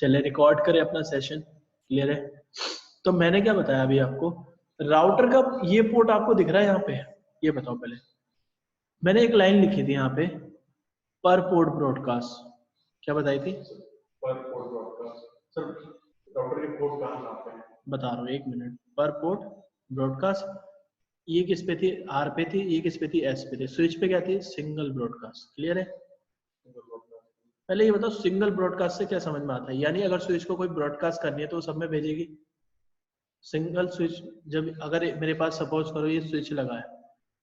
चले रिकॉर्ड करें अपना सेशन। क्लियर है? तो मैंने क्या बताया अभी आपको, राउटर का ये पोर्ट आपको दिख रहा है यहाँ पे, ये बताओ पहले। मैंने एक लाइन लिखी थी यहाँ पे, पर पोर्ट ब्रॉडकास्ट, क्या बताई थी? पर पोर्ट ब्रॉडकास्ट। सर राउटर के पोर्ट कहाँ पे हैं? बता रहा हूँ, एक मिनट। पर पोर्ट ब्रॉडकास्ट ये किस पे थी? आर पे थी। ये किस पे थी? एस पे थी। स्विच पे क्या थी? Single broadcast. क्लियर है? पहले ये बताओ सिंगल ब्रॉडकास्ट से क्या समझ में आता है? यानी अगर स्विच को कोई ब्रॉडकास्ट करनी है तो वो सब में भेजेगी। सिंगल स्विच, जब अगर मेरे पास सपोज करो ये स्विच लगा है,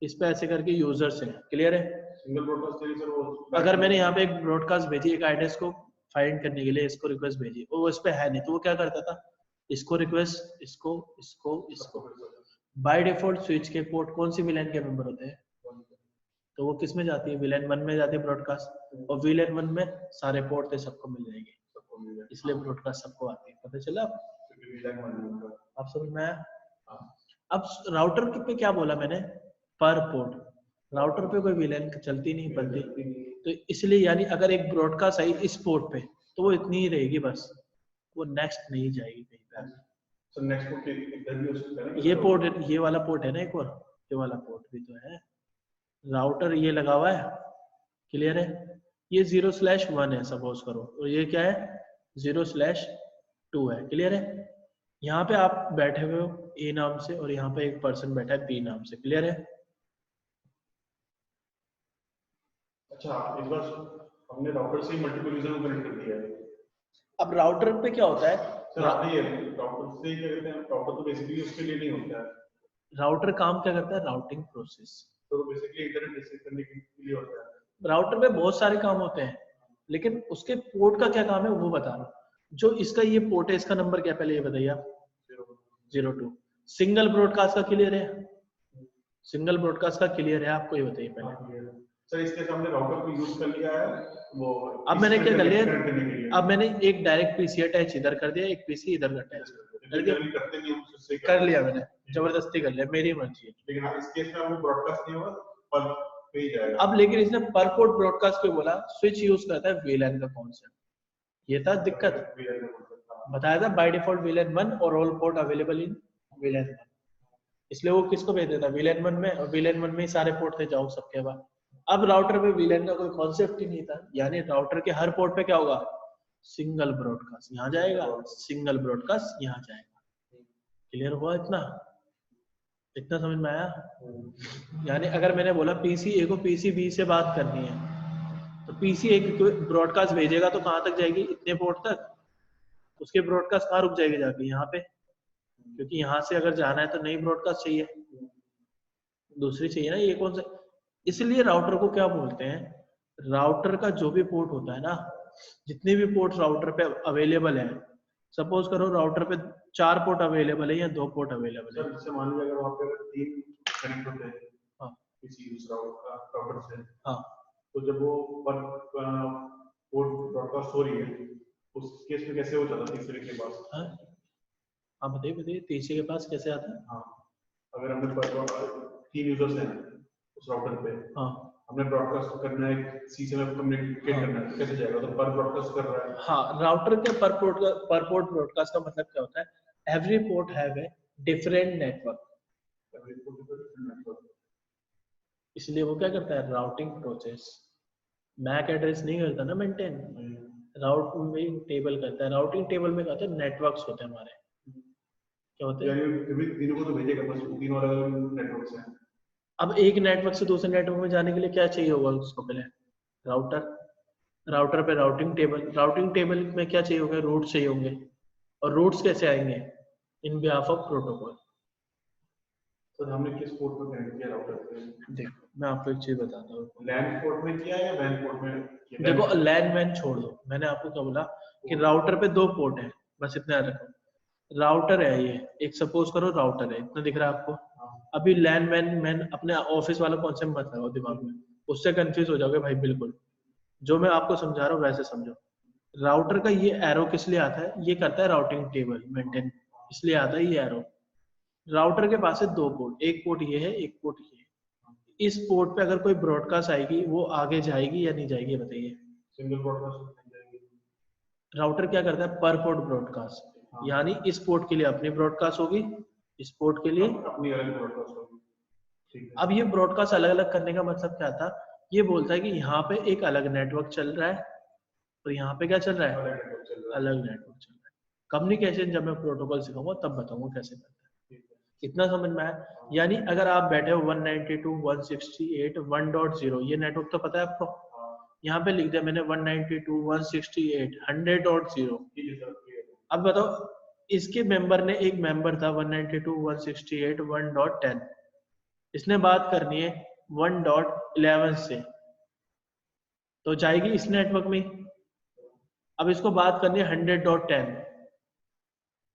इस पे ऐसे करके यूजर्स हैं। क्लियर है? सिंगल ब्रॉडकास्ट सर वो अगर मैंने यहाँ पे एक ब्रॉडकास्ट भेजी एक एड्रेस को फाइंड करने के लिए, इसको रिक्वेस्ट भेजी, वो इस पे है नहीं, तो वो क्या करता था? इसको रिक्वेस्ट, इसको इसको इसको। बाय डिफॉल्ट स्विच के पोर्ट कौन सी विलेन के मेंबर होते हैं? तो वो किस में जाती है? विलेन 1 में जाती है ब्रॉडकास्ट, और विलेन 1 में सारे पोर्ट थे, सबको मिल जाएंगे, इसलिए ब्रॉडकास्ट सबको आती है। पता चला आप समझ में आया? अब राउटर पे क्या बोला मैंने? पर पोर्ट। राउटर पे कोई विलेन चलती नहीं पड़ती, तो इसलिए यानी अगर एक ब्रॉडकास्ट आई इस पोर्ट पे तो वो इतनी ही रहेगी बस, वो नेक्स्ट नहीं जाएगी कहीं पे। सर नेक्स्ट पोर्ट इधर भी हो सकता है ना? ये पोर्ट, ये वाला पोर्ट है ना एक और, ये वाला पोर्ट भी तो है। राउटर ये लगा हुआ है। क्लियर है? ये 0/1 है सपोज करो, और ये क्या है? 0/2 है। क्लियर है? यहाँ पे आप बैठे हुए हो ए नाम से, और यहाँ पे एक पर्सन बैठा है बी नाम से। क्लियर है? अच्छा, इस बार हमने राउटर से ही मल्टीपल यूजर को कनेक्ट कर दिया है। अब राउटर पे क्या होता है? सर आते ही राउटर से क्या कहते हैं, राउटर तो बेसिकली उसके लिए नहीं होता है। राउटर काम क्या करता है? Routing process. तो बेसिकली इंटरनेट रिसीव करने के लिए होता है। राउटर में बहुत सारे काम होते हैं, लेकिन उसके पोर्ट का क्या काम है वो बता रहा हूँ। जो इसका ये पोर्ट है, इसका नंबर क्या पहले ये बताइए आप? 02। सिंगल ब्रॉडकास्ट का क्लियर है? सिंगल ब्रॉडकास्ट का क्लियर है आपको? ये बताइए पहले। सर इसके सामने राउटर को यूज कर लिया है वो। अब मैंने क्या कर लिया? अब मैंने एक डायरेक्ट पीसी अटैच इधर कर दिया, एक पीसी इधर अटैच कर दिया। कर लिया मैंने, जबरदस्ती कर लिया, मेरी मर्जी है। लेकिन इस केस में वो ब्रॉडकास्ट नहीं होगा, पर पे ही जाएगा। अब लेकिन इसने पर पोर्ट ब्रॉडकास्ट क्यों बोला? स्विच यूज करता है वीलैन का कॉन्सेप्ट, ये था दिक्कत। बताया था बाय डिफॉल्ट वीलैन 1 और ऑल पोर्ट अवेलेबल इन वीलैन 1, इसलिए वो किसको भेज देता? वीलैन 1 में, और वीलैन 1 में ही सारे पोर्ट थे, जाओ सबके बाद। अब राउटर में वीलैन का कोई कॉन्सेप्ट ही नहीं था, यानी राउटर के हर पोर्ट पे क्या होगा? सिंगल ब्रॉडकास्ट यहाँ जाएगा, सिंगल ब्रॉडकास्ट यहाँ जाएगा। क्लियर हुआ? इतना इतना समझ में आया? यानी अगर मैंने बोला पीसी ए को पीसी बी से बात करनी है, तो पीसी ए ब्रॉडकास्ट भेजेगा तो कहाँ तक जाएगी? इतने पोर्ट तक। उसके ब्रॉडकास्ट कहाँ रुक जाएगी? जाके यहाँ पे, क्योंकि यहाँ से अगर जाना है तो नई ब्रॉडकास्ट चाहिए, दूसरी चाहिए ना। ये कौन सा? इसलिए राउटर को क्या बोलते हैं? राउटर का जो भी पोर्ट होता है ना, जितने भी पोर्ट राउटर पे अवेलेबल है, सपोज करो राउटर पे 4 पोर्ट अवेलेबल है या 2 पोर्ट अवेलेबल है। सर जैसे मान लीजिए अगर वहाँ पे 3 कनेक्ट होते हैं हाँ किसी दूसरा राउटर से, हाँ, तो जब वो पर पोर्ट ब्रॉडकास्ट हो रही है उस केस में कैसे हो जाता है तीसरे के पास? हाँ बताइए बताइए, तीसरे के पास कैसे आता है? हाँ, अगर हमने 3 यूजर्स हैं उस राउटर पे, हाँ, हमने ब्रॉडकास्ट करना है सी से कम्युनिकेट करना है, कैसे जाएगा? तो पर ब्रॉडकास्ट कर रहा है। हाँ, राउटर के पर पोर्ट ब्रॉडकास्ट का मतलब क्या होता है? Every port have a different network, इसलिए वो क्या करता है? Routing process. मैक एड्रेस नहीं करता ना मेंटेन, राउटिंग टेबल करता है। राउटिंग टेबल में क्या होता है? नेटवर्क्स होते हैं हमारे, क्या होते हैं? यानी तीनों को तो भेजेगा, बस तीनों अलग नेटवर्क्स हैं। अब एक नेटवर्क से दूसरे नेटवर्क में जाने के लिए क्या चाहिए होगा उसको? पहले राउटर, राउटर पे राउटिंग टेबल, राउटिंग टेबल में क्या चाहिए होगा? रूट चाहिए होंगे, और रूट्स कैसे आएंगे? इन बिहाफ ऑफ प्रोटोकॉल। तो हमने किस पोर्ट में कनेक्ट किया राउटर पे? देखो मैं आपको एक चीज बताता हूँ। लैन पोर्ट में किया या वैन पोर्ट में किया? देखो लैन वैन छोड़ दो, मैंने आपको क्या बोला कि राउटर पे 2 पोर्ट है, बस इतना याद रखो। राउटर है ये एक, सपोज करो राउटर है, इतना दिख रहा है आपको। अभी लैन वैन मैन अपने ऑफिस वाला कॉन्सेप्ट मत लगाओ दिमाग में, उससे कंफ्यूज हो जाओगे भाई। बिल्कुल जो मैं आपको समझा रहा हूँ वैसे समझो। राउटर का ये एरो किस लिए आता है? ये करता है राउटिंग टेबल मेंटेन, इसलिए आता है ये एरो। राउटर के पास है 2 पोर्ट, एक पोर्ट ये है, एक पोर्ट ये है। इस पोर्ट पे अगर कोई ब्रॉडकास्ट आएगी वो आगे जाएगी या नहीं जाएगी? बताइए। सिंगल ब्रॉडकास्ट जाएगी। राउटर क्या करता है, पर पोर्ट ब्रॉडकास्ट, यानी इस पोर्ट के लिए अपनी ब्रॉडकास्ट होगी, इस पोर्ट के लिए अपनी अलग ब्रॉडकास्ट होगी, ठीक है। अब ये ब्रॉडकास्ट अलग अलग करने का मतलब क्या था, ये बोलता है कि यहाँ पे एक अलग नेटवर्क चल रहा है और यहाँ पे क्या चल रहा है, अलग नेटवर्क चल रहा है। कम्युनिकेशन जब मैं प्रोटोकॉल सिखाऊंगा तब बताऊंगा कैसे करते हैं, इतना समझ में आया। यानी अगर आप बैठे हो 192.168.1.0, ये नेटवर्क तो पता है आपको, यहाँ पे लिख दिया मैंने 192.168 100.0। अब बताओ, इसके मेंबर ने, एक मेंबर था 192.168.1.10, इसने बात करनी है 1.11 से, तो जाएगी इस नेटवर्क में। अब इसको बात करनी है 100.10,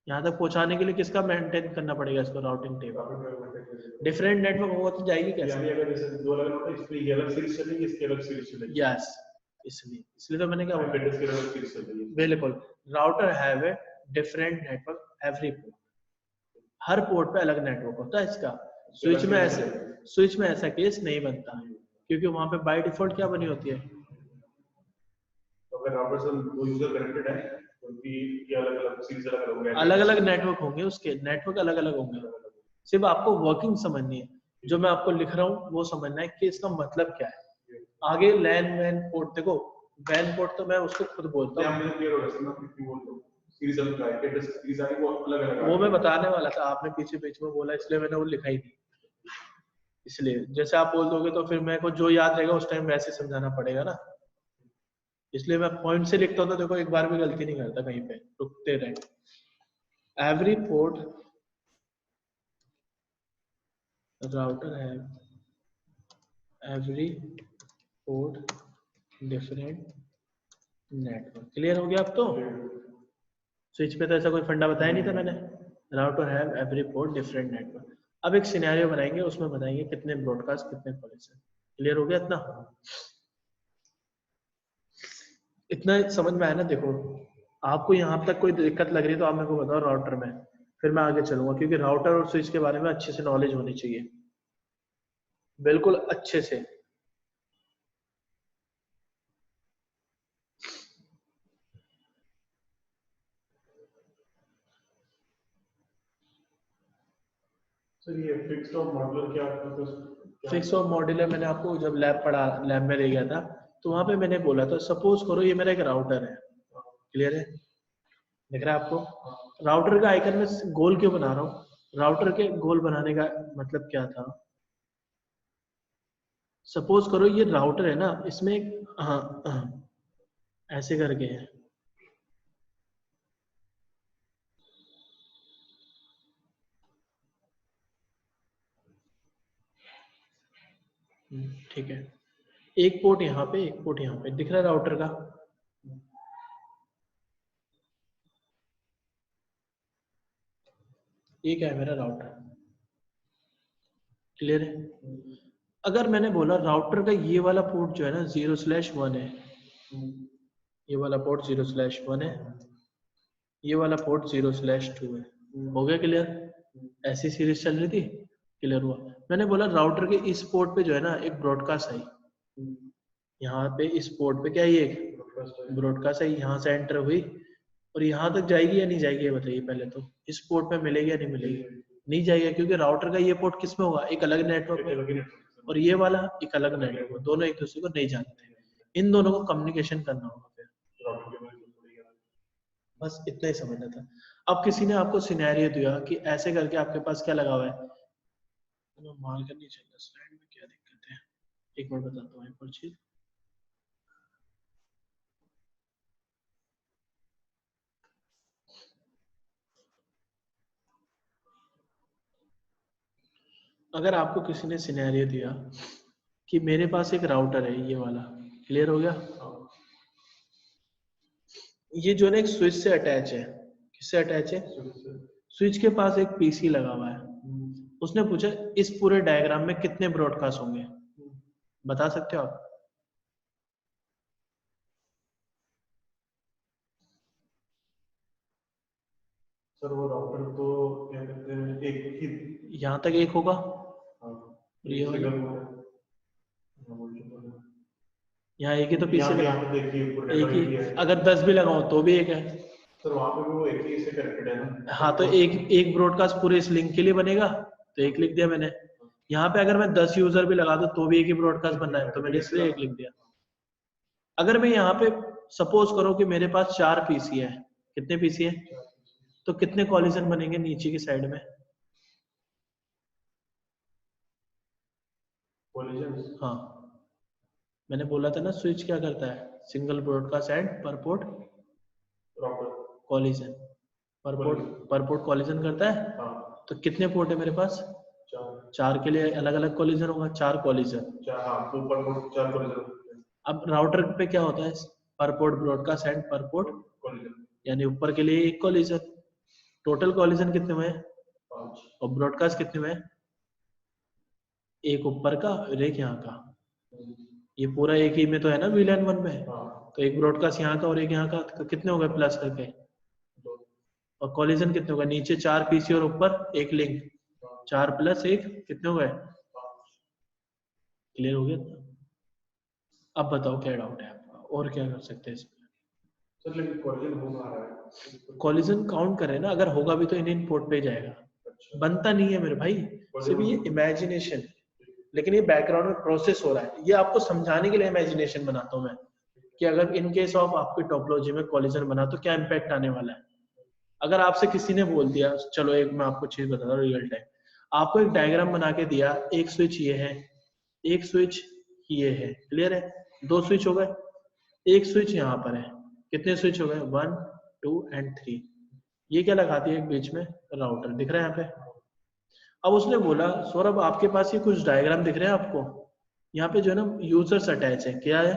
यहाँ तक पहुंचाने के लिए किसका मेंटेन करना पड़ेगा, इसको राउटिंग टेबल। डिफरेंट नेटवर्क होगा तो जाएगी कैसे, यानी अगर जैसे दो अलग होता है, इसकी ये अलग सीरीज चलेगी, इसकी अलग सीरीज चलेगी। यस, इसलिए तो मैंने क्या बोला, इसकी अलग सीरीज चलेगी। बिल्कुल, router have a different network every port, her port पे अलग नेटवर्क होता है इसका। स्विच में ऐसा केस नहीं बनता, क्योंकि वहां पे बाय डिफॉल्ट क्या बनी होती है, तो अगर राउटर से दो यूजर कनेक्टेड है तो उनकी अलग-अलग सीरीज अलग-अलग होंगे, अलग-अलग नेटवर्क होंगे, उसके नेटवर्क अलग-अलग होंगे। सिर्फ आपको वर्किंग समझनी है, जो मैं आपको लिख रहा हूँ वो समझना है कि इसका मतलब क्या है। आगे लैन वैन पोर्ट, देखो वैन पोर्ट तो मैं उसको खुद बोलता हूँ, वो मैं बताने वाला था, आपने पीछे बीच में बोला इसलिए मैंने वो लिखा ही नहीं। इसलिए जैसे आप बोल दोगे तो फिर मेरे को जो याद रहेगा उस टाइम वैसे समझाना पड़ेगा ना, इसलिए मैं पॉइंट से लिखता हूँ तो देखो एक बार भी गलती नहीं करता, कहीं पे रुकते रहे। एवरी पोर्ट राउटर है, every port different network, clear हो गया अब तो। स्विच पे तो ऐसा कोई फंडा बताया नहीं था मैंने, राउटर है एवरी पोर्ट डिफरेंट नेटवर्क। अब एक सिनेरियो बनाएंगे, उसमें बताएंगे कितने ब्रॉडकास्ट कितने कॉलेज है। क्लियर हो गया इतना, इतना समझ में आया ना। देखो आपको यहाँ तक कोई दिक्कत लग रही है तो आप मेरे को बताओ राउटर में, फिर मैं आगे चलूंगा, क्योंकि राउटर और स्विच के बारे में अच्छे से नॉलेज होनी चाहिए, बिल्कुल अच्छे से। सर ये फिक्स्ड और मॉड्यूलर क्या होता है? फिक्स और मॉड्यूलर मैंने आपको जब लैब में ले गया था तो वहां पे मैंने बोला था, सपोज करो ये मेरा एक राउटर है, क्लियर है, दिख रहा है आपको। राउटर का आइकन में गोल क्यों बना रहा हूँ, राउटर के गोल बनाने का मतलब क्या था, सपोज करो ये राउटर है ना, इसमें ऐसे करके है, ठीक है, एक पोर्ट यहाँ पे एक पोर्ट यहाँ पे, दिख रहा है राउटर का, ये क्या है मेरा राउटर, क्लियर है। अगर मैंने बोला राउटर का ये वाला पोर्ट जो है ना 0/1 है, ये वाला पोर्ट 0/1 है, ये वाला पोर्ट 0/2 है, हो गया क्लियर। ऐसी सीरीज चल रही थी, क्लियर हुआ। मैंने बोला राउटर के इस पोर्ट पे जो है ना एक ब्रॉडकास्ट आई, यहाँ पे इस पोर्ट पे क्या है, ये ब्रॉडकास्ट आई, यहाँ से एंटर हुई और यहाँ तक जाएगी या नहीं जाएगी, ये बताइए पहले तो। इस पोर्ट पे मिलेगी या नहीं मिलेगी, नहीं जाएगा, क्योंकि राउटर का ये पोर्ट किस में होगा, एक अलग नेटवर्क में, और ये वाला एक अलग नेटवर्क, दोनों एक दूसरे को नहीं जानते, इन दोनों को कम्युनिकेशन करना होगा फिर, बस इतना ही समझना था। अब किसी ने आपको सिनेरियो दिया कि ऐसे करके आपके पास क्या लगा हुआ है, माल करनी चाहिए स्लाइड में, क्या दिक्कत है, एक मिनट बताता हूँ एक और चीज। अगर आपको किसी ने सिनेरियो दिया कि मेरे पास एक राउटर है ये वाला, क्लियर हो गया, ये जो है ना एक स्विच से अटैच है, किससे अटैच है, स्विच के पास एक पीसी लगा हुआ है, उसने पूछा इस पूरे डायग्राम में कितने ब्रॉडकास्ट होंगे, बता सकते हो आप। सर वो राउटर तो क्या कहते हैं, एक ही यहाँ तक एक होगा, हाँ, ये वाला यहाँ एक ही तो पीसी यहाँ पे देखिए एक ही, अगर 10 भी लगाऊं तो भी एक है सर, वहाँ पे वो एक ही से कनेक्टेड है ना। हाँ तो एक ब्रॉडकास्ट पूरे इस लिंक के लिए बनेगा, तो एक लिख दिया मैंने। यहाँ पे अगर मैं 10 यूजर भी लगा दूं तो भी एक ही ब्रॉडकास्ट बनना है, तो मैंने इसलिए एक लिख दिया। अगर मैं यहाँ पे सपोज करो कि मेरे पास 4 पीसी है, कितने पीसी है, तो कितने कॉलिजन बनेंगे नीचे की साइड में? हाँ मैंने बोला था ना स्विच क्या करता है, सिंगल ब्रॉडकास्ट एंड पर पोर्ट कॉलिजन, पर पोर्ट कॉलिजन करता है। तो कितने पोर्ट है मेरे पास? 4 के लिए अलग अलग कॉलिजन होगा, 4 कॉलिजन। अब राउटर पे क्या होता है, पर पोर्ट ब्रॉडकास्ट एंड पर पोर्ट कॉलिजन, यानी ऊपर के लिए एक कॉलिजन। टोटल कॉलिजन कितने हुए? 5। और ब्रॉडकास्ट कितने हुए? एक ऊपर का और एक यहाँ का, ये पूरा एक ही में तो है ना VLAN 1 में। तो एक ब्रॉडकास्ट यहाँ का और एक यहाँ का, तो कितने हो गए प्लस करके? और कॉलिजन कितने हो गए? नीचे 4 पीसी और ऊपर एक लिंक, 4 प्लस 1 कितने हो गए? क्लियर हो गया? अब बताओ क्या डाउट है आपका, और क्या कर सकते हैं इसमें? सर लेकिन कॉलिजन हो रहा है, कॉलिजन काउंट करें ना, अगर होगा भी तो इन पोर्ट पे जाएगा। बनता नहीं है मेरे भाई, सिर्फ ये इमेजिनेशन, लेकिन ये बैकग्राउंड में प्रोसेस हो रहा है। ये आपको समझाने के लिए इमेजिनेशन बनाता हूँ मैं, कि अगर इन केस ऑफ आपकी टोपोलॉजी में कॉलिजन बना तो क्या इम्पैक्ट आने वाला है। अगर आपसे किसी ने बोल दिया, चलो एक मैं आपको चीज बता रहा हूँ रियल टाइम, आपको एक डायग्राम बना के दिया, एक स्विच ये है, एक स्विच ये है, क्लियर है? 2 स्विच हो गए, एक स्विच यहाँ पर है, कितने स्विच हो गए? 1 2 एंड 3। ये क्या लगाती है एक बीच में? राउटर। दिख रहा है यहाँ पे? अब उसने बोला सौरभ आपके पास ये कुछ डायग्राम दिख रहे हैं आपको, यहाँ पे जो है ना यूजर्स अटैच है, क्या है?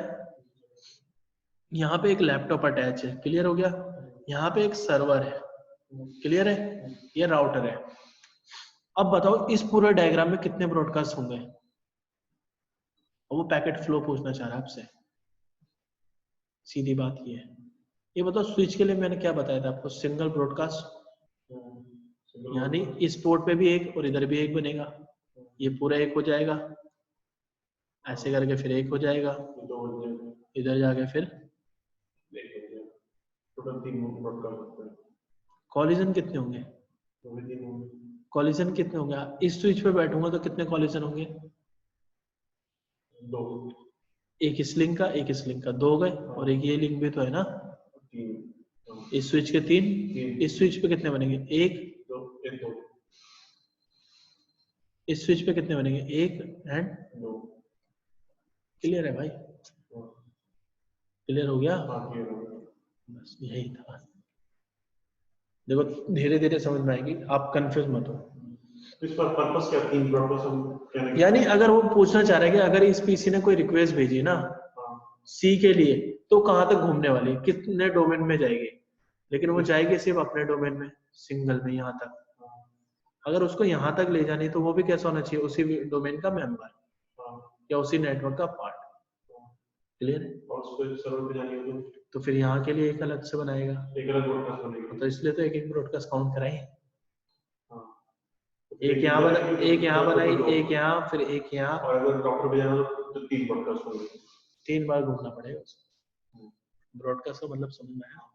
यहाँ पे एक लैपटॉप अटैच है, क्लियर हो गया? यहाँ पे एक सर्वर है, क्लियर है? ये राउटर है। अब बताओ इस पूरे डायग्राम में कितने ब्रॉडकास्ट होंगे? और वो पैकेट फ्लो पूछना चाह रहा है आपसे, सीधी बात ये है। ये बताओ स्विच के लिए मैंने क्या बताया था आपको? सिंगल ब्रॉडकास्ट, यानी इस पोर्ट पे भी एक और इधर भी एक बनेगा, ये पूरा एक हो जाएगा, ऐसे करके फिर एक हो जाएगा, इधर जाके फिर कॉलिजन कितने होंगे? कॉलिजन कितने होंगे? इस स्विच पे बैठूंगा तो कितने कॉलिजन होंगे? 2। एक इस लिंक का, एक इस लिंक का, 2 हो गए, और एक ये लिंक भी तो है ना, 3। इस स्विच के 3, इस स्विच पे कितने बनेंगे? 1 2। इस स्विच पे कितने बनेंगे? 1 एंड 2। क्लियर है भाई? क्लियर हो गया? बस यही था। देखो धीरे धीरे समझ में आएगी, आप कंफ्यूज मत हो। इस पर पर्पस क्या, 3 पर्पस हम कहने, यानी अगर वो पूछना चाह रहे हैं कि अगर इस पीसी ने कोई रिक्वेस्ट भेजी ना सी के लिए, तो कहाँ तक घूमने वाली है, कितने डोमेन में जाएगी? लेकिन वो जाएगी सिर्फ अपने डोमेन में, सिंगल में, यहाँ तक। अगर उसको यहाँ तक ले जानी तो वो भी कैसा होना चाहिए? उसी डोमेन का मेंबर या उसी नेटवर्क का पार्ट। क्लियर है? और उसको सर्वर पे जानी हो तो फिर यहाँ के लिए एक अलग से बनाएगा, एक अलग ब्रॉडकास्ट बनेगा। तो इसलिए तो एक एक ब्रॉडकास्ट काउंट कराएं। एक यहाँ बनाई, एक यहाँ बनाई, एक यहाँ, फिर एक यहाँ, और अगर डॉक्टर पे जाना तो 3 ब्रॉडकास्ट होंगे, 3 बार घूमना पड़ेगा उसको। ब्रॉडकास्ट का मतलब समझ में आया?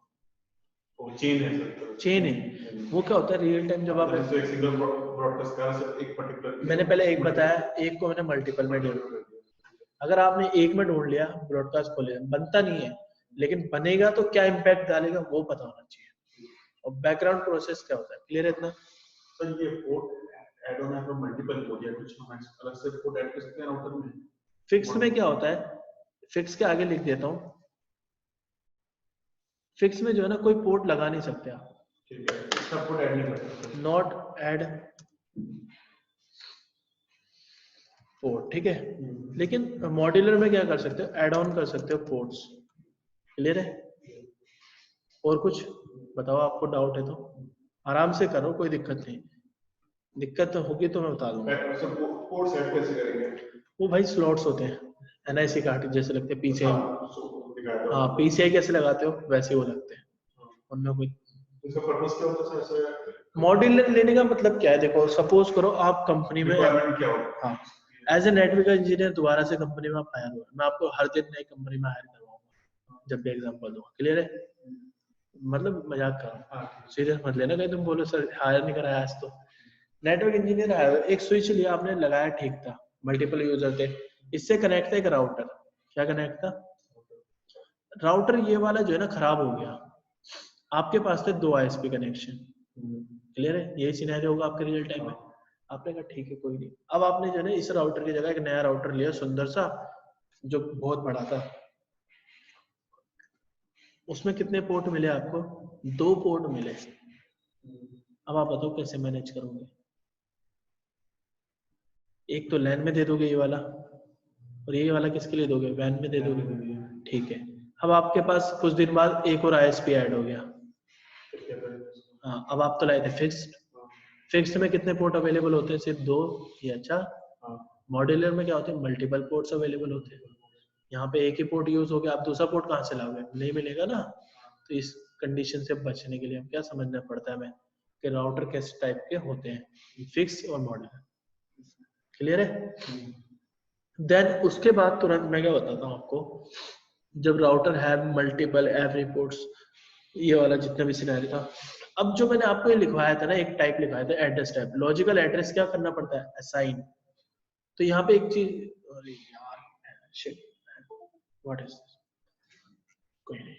वो चेन है सर, चेन है। वो क्या होता है रियल टाइम जब आप एक सिंगल ब्रॉडकास्ट का सिर्फ एक पर्टिकुलर, मैंने पहले एक बताया, एक को मैंने मल्टीपल में ढूंढ लिया। अगर आपने एक में ढूंढ लिया ब्रॉडकास्ट को, बनता नहीं है, लेकिन बनेगा तो क्या इम्पैक्ट डालेगा वो पता होना चाहिए, और बैकग्राउंड प्रोसेस क्या होता है। क्लियर है इतना? सर ये पोर्ट ऐड ऑन है तो मल्टीपल पोर्ट या कुछ हम अलग से पोर्ट ऐड कर सकते हैं राउटर में? फिक्स में क्या होता है, फिक्स के आगे लिख देता हूँ, फिक्स में जो है ना कोई पोर्ट लगा नहीं सकते आप, ठीक है, इसका पोर्ट ऐड नहीं कर सकते, नॉट ऐड पोर्ट, ठीक है। लेकिन मॉड्यूलर में क्या कर सकते हो, ऐड ऑन कर सकते हो पोर्ट्स। क्लियर है? और कुछ बताओ, आपको डाउट है तो आराम से करो, कोई दिक्कत नहीं। दिक्कत होगी तो मैं बता दूंगा। पोर्ट सेट कैसे करेंगे? वो भाई स्लॉट्स होते हैं, NIC कार्ड जैसे लगते हैं, PCI। हाँ PCI कैसे लगाते हो वैसे वो लगते हैं, उनमें कोई। इसका पर्पस क्या होता है सर? मॉड्यूलर लेने का मतलब क्या है, देखो सपोज करो आप कंपनी में, रिक्वायरमेंट क्या होता है? हाँ एज ए नेटवर्क इंजीनियर दोबारा से कंपनी में आप हायर हो, मैं आपको हर दिन नई कंपनी में हायर करवाऊंगा जब भी एग्जांपल दूंगा। क्लियर है? मतलब मजाक कर रहा हूँ, सीरियस मत लेना कहीं तुम बोलो सर हायर नहीं कराया आज तो। नेटवर्क इंजीनियर हायर, एक स्विच लिया आपने, लगाया, ठीक था, मल्टीपल यूजर थे, इससे कनेक्ट था एक राउटर। क्या कनेक्ट था? राउटर ये वाला जो है ना खराब हो गया, आपके पास थे 2 आईएसपी कनेक्शन। क्लियर है? यही सिनेरियो होगा आपके रियल टाइम में। आपने कहा ठीक है कोई नहीं, अब आपने जो है ना इस राउटर की जगह एक नया राउटर लिया सुंदर सा जो बहुत बड़ा था, उसमें कितने पोर्ट मिले आपको? 2 पोर्ट मिले। अब आप बताओ कैसे मैनेज करोगे? एक तो लैन में दे दोगे ये वाला, और ये वाला किसके लिए दोगे? वैन में दे दोगे। ठीक है, अब आपके पास कुछ दिन बाद एक और आईएसपी ऐड हो गया। हाँ, अब आप तो लाए थे फिक्स्ड। फिक्स्ड में कितने पोर्ट अवेलेबल होते हैं? सिर्फ 2 या 4। मॉड्यूलर में क्या होते हैं? मल्टीपल पोर्ट्स अवेलेबल होते हैं। यहाँ पे एक ही पोर्ट यूज हो गया, आप दूसरा पोर्ट कहाँ से लाओगे? नहीं मिलेगा ना। तो इस कंडीशन से बचने के लिए हम क्या समझना पड़ता है हमें कि राउटर किस टाइप के होते हैं, फिक्स और मॉड्यूलर। क्लियर है? देन उसके बाद तुरंत मैं क्या बताता हूँ आपको, जब राउटर है मल्टीपल एवरी पोर्ट्स, ये वाला जितना भी सिनेरियो था, अब जो मैंने आपको ये लिखवाया था ना, एक टाइप लिखवाया था एड्रेस टाइप, लॉजिकल एड्रेस क्या करना पड़ता है? असाइन। तो यहाँ पे एक चीज, अरे यार शिट, व्हाट इज दिस, कोई नहीं,